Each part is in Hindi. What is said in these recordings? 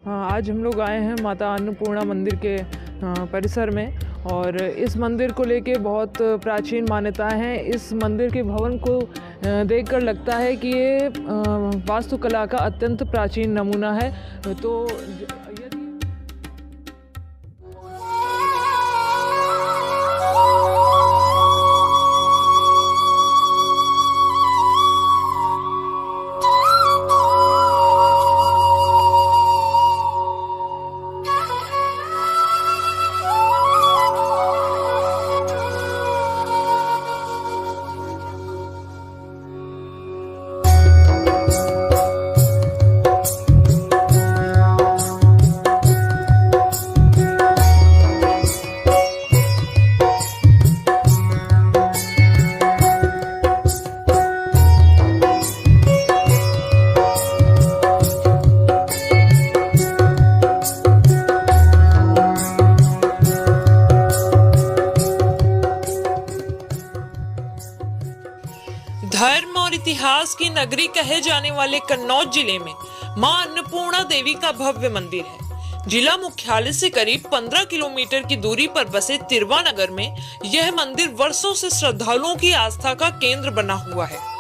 हाँ, आज हम लोग आए हैं माता अन्नपूर्णा मंदिर के परिसर में, और इस मंदिर को लेके बहुत प्राचीन मान्यताएं हैं। इस मंदिर के भवन को देखकर लगता है कि ये वास्तुकला का अत्यंत प्राचीन नमूना है। तो यदि धर्म और इतिहास की नगरी कहे जाने वाले कन्नौज जिले में मां अन्नपूर्णा देवी का भव्य मंदिर है। जिला मुख्यालय से करीब 15 किलोमीटर की दूरी पर बसे तिरवा नगर में यह मंदिर वर्षों से श्रद्धालुओं की आस्था का केंद्र बना हुआ है।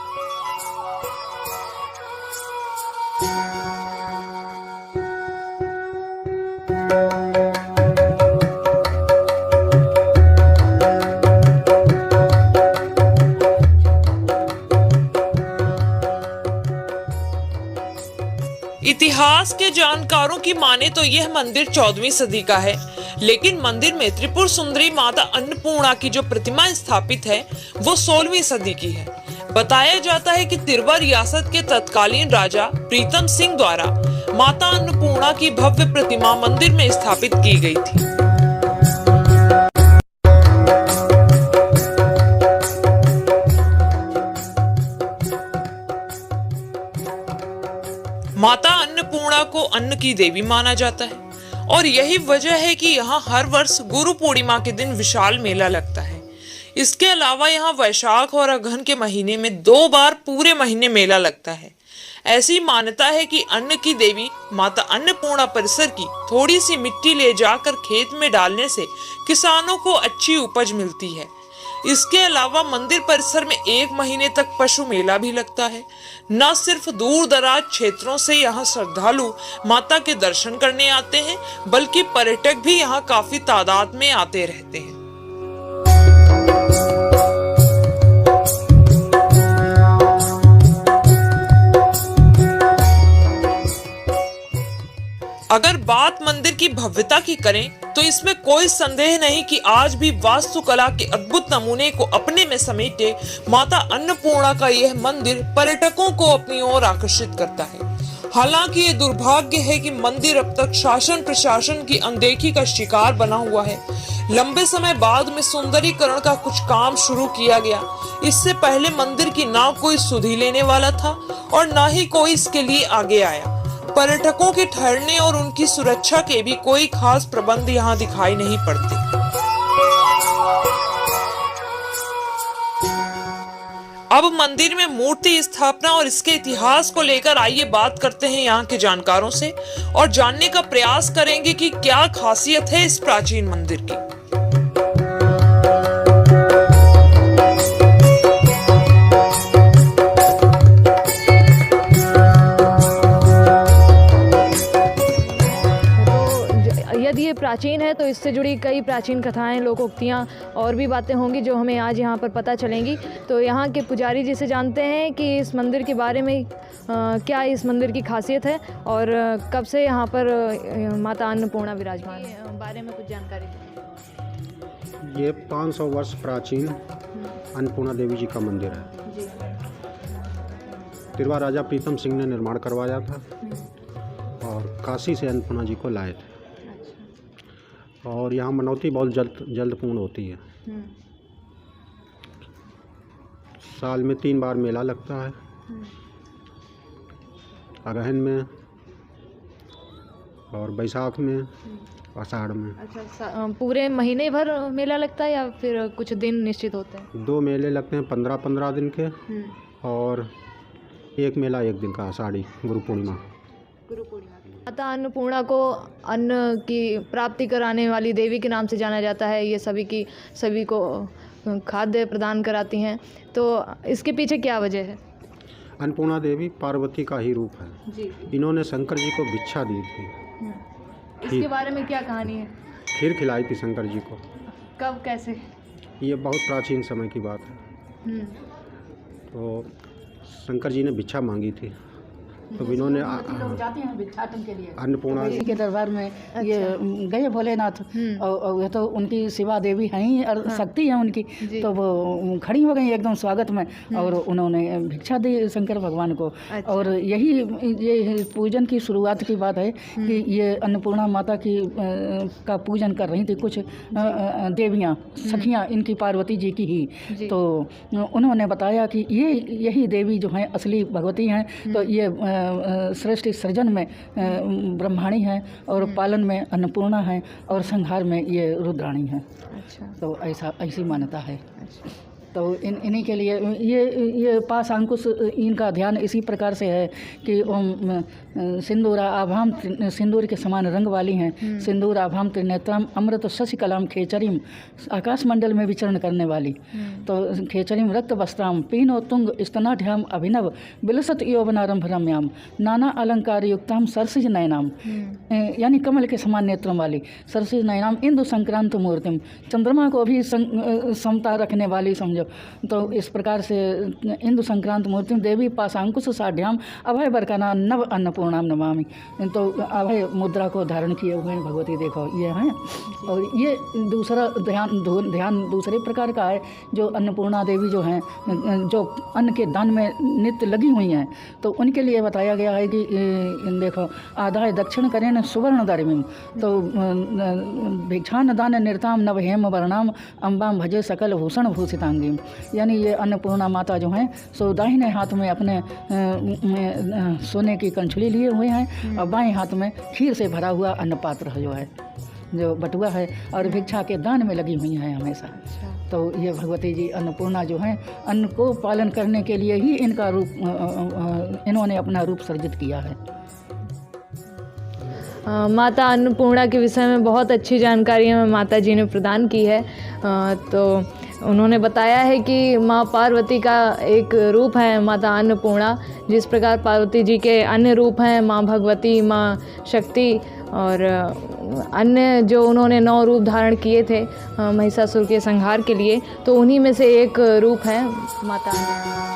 इतिहास के जानकारों की माने तो यह मंदिर 14वीं सदी का है, लेकिन मंदिर में त्रिपुर सुंदरी माता अन्नपूर्णा की जो प्रतिमा स्थापित है वो 16वीं सदी की है। बताया जाता है कि तिरवा रियासत के तत्कालीन राजा प्रीतम सिंह द्वारा माता अन्नपूर्णा की भव्य प्रतिमा मंदिर में स्थापित की गई थी। माता अन्नपूर्णा को अन्न की देवी माना जाता है और यही वजह है कि यहाँ हर वर्ष गुरु पूर्णिमा के दिन विशाल मेला लगता है। इसके अलावा यहाँ वैशाख और अगहन के महीने में 2 बार पूरे महीने मेला लगता है। ऐसी मान्यता है कि अन्न की देवी माता अन्नपूर्णा परिसर की थोड़ी सी मिट्टी ले जाकर खेत में डालने से किसानों को अच्छी उपज मिलती है। इसके अलावा मंदिर परिसर में 1 महीने तक पशु मेला भी लगता है। न सिर्फ दूर दराज क्षेत्रों से यहाँ श्रद्धालु माता के दर्शन करने आते हैं, बल्कि पर्यटक भी यहाँ काफी तादाद में आते रहते हैं। अगर बात मंदिर की भव्यता की करें तो इसमें कोई संदेह नहीं कि आज भी वास्तुकला के अद्भुत नमूने को अपने में समेटे माता अन्नपूर्णा का यह मंदिर पर्यटकों को अपनी ओर आकर्षित करता है। हालांकि ये दुर्भाग्य है कि मंदिर अब तक शासन प्रशासन की अनदेखी का शिकार बना हुआ है। लंबे समय बाद में सुंदरीकरण का कुछ काम शुरू किया गया। इससे पहले मंदिर की ना कोई सुधि लेने वाला था और ना ही कोई इसके लिए आगे आया। पर्यटकों के ठहरने और उनकी सुरक्षा के भी कोई खास प्रबंध यहाँ दिखाई नहीं पड़ते। अब मंदिर में मूर्ति स्थापना और इसके इतिहास को लेकर आइए बात करते हैं यहाँ के जानकारों से और जानने का प्रयास करेंगे कि क्या खासियत है इस प्राचीन मंदिर की। यदि ये प्राचीन है तो इससे जुड़ी कई प्राचीन कथाएं, लोकोक्तियाँ और भी बातें होंगी जो हमें आज यहाँ पर पता चलेंगी। तो यहाँ के पुजारी जी से जानते हैं कि इस मंदिर के बारे में क्या इस मंदिर की खासियत है और कब से यहाँ पर माता अन्नपूर्णा विराजमान है, बारे में कुछ जानकारी दें। ये 500 वर्ष प्राचीन अन्नपूर्णा देवी जी का मंदिर है जी। तिरवा राजा प्रीतम सिंह ने निर्माण करवाया था और काशी से अन्नपूर्णा जी को लाए थे। और यहाँ मनौती बहुत जल्द पूर्ण होती है। साल में 3 बार मेला लगता है, अगहन में और बैसाख में, आषाढ़ में। अच्छा, पूरे महीने भर मेला लगता है या फिर कुछ दिन निश्चित होते हैं? 2 मेले लगते हैं 15-15 दिन के और एक मेला 1 दिन का, आषाढ़ी गुरु पूर्णिमा। माता अन्नपूर्णा को अन्न की प्राप्ति कराने वाली देवी के नाम से जाना जाता है। ये सभी को खाद्य प्रदान कराती हैं। तो इसके पीछे क्या वजह है? अन्नपूर्णा देवी पार्वती का ही रूप है जी। इन्होंने शंकर जी को भिक्षा दी थी। इसके बारे में क्या कहानी है? खीर खिलाई थी शंकर जी को। कब, कैसे? ये बहुत प्राचीन समय की बात है। तो शंकर जी ने भिक्षा मांगी थी, तो इन्होंने लोग जाते हैं भिक्षाटन के लिए अन्नपूर्णा के दरबार में। ये गए भोलेनाथ, और ये तो उनकी शिवा देवी हैं ही और शक्ति है उनकी। तो वो खड़ी हो गई एकदम स्वागत में, और उन्होंने भिक्षा दी शंकर भगवान को। और ये पूजन की शुरुआत की बात है कि ये अन्नपूर्णा माता की का पूजन कर रही थी कुछ देवियाँ सखियाँ इनकी पार्वती जी की ही। तो उन्होंने बताया कि यही देवी जो हैं असली भगवती हैं। तो ये सृष्टि सृजन में ब्रह्माणी है, और पालन में अन्नपूर्णा है, और संहार में ये रुद्राणी है। अच्छा। तो ऐसी मान्यता है। तो इन्हीं के लिए ये पास अंकुश इनका ध्यान इसी प्रकार से है कि ओम सिंदूर आभाम, सिंदूर के समान रंग वाली हैं। सिंदूर आभाम त्रिनेत्रम अमृत शशिकलाम खेचरीम, आकाश मंडल में विचरण करने वाली। तो खेचरीम रक्त वस्त्राम पीनो तुंग स्तनाढ्याम अभिनव विलसत यौवनारंभ रम्याम नाना अलंकार युक्ताम सरसिज नयनाम, यानी कमल के समान नेत्रों वाली। सरसिज नयनाम इंदु संक्रांत मूर्तिम, चंद्रमा को भी समता रखने वाली समझो। तो इस प्रकार से इंदु संक्रांत मूर्तिम देवी पाशांकुश साढ़्याम अभय बरकाना नव अन्नपूर्णाम नमामि। तो अभय मुद्रा को धारण किए हुए भगवती देखो ये हैं। और ये दूसरा ध्यान दूसरे प्रकार का है, जो अन्नपूर्णा देवी जो हैं, जो अन्न के दान में नित्य लगी हुई हैं। तो उनके लिए बताया गया है कि देखो आदाय दक्षिण करें सुवर्ण दरिमिम, तो भिक्षान दान निर्ताम नव हेम वर्णाम अम्बाम भजे सकल भूषण भूषितांगी। यानी ये अन्नपूर्णा माता जो हैं सो दाहिने हाथ में अपने सोने की कंछुली लिए हुए हैं, और बाएं हाथ में खीर से भरा हुआ अन्न पात्र जो है, जो बटुआ है, और भिक्षा के दान में लगी हुई हैं हमेशा। तो ये भगवती जी अन्नपूर्णा जो हैं, अन्न को पालन करने के लिए ही इनका रूप इन्होंने अपना रूप सर्जित किया है। माता अन्नपूर्णा के विषय में बहुत अच्छी जानकारी हमें माता जी ने प्रदान की है। तो उन्होंने बताया है कि माँ पार्वती का एक रूप है माता अन्नपूर्णा, जिस प्रकार पार्वती जी के अन्य रूप हैं माँ भगवती, माँ शक्ति, और अन्य जो उन्होंने 9 रूप धारण किए थे महिषासुर के संहार के लिए, तो उन्हीं में से एक रूप है माता अन्नपूर्णा।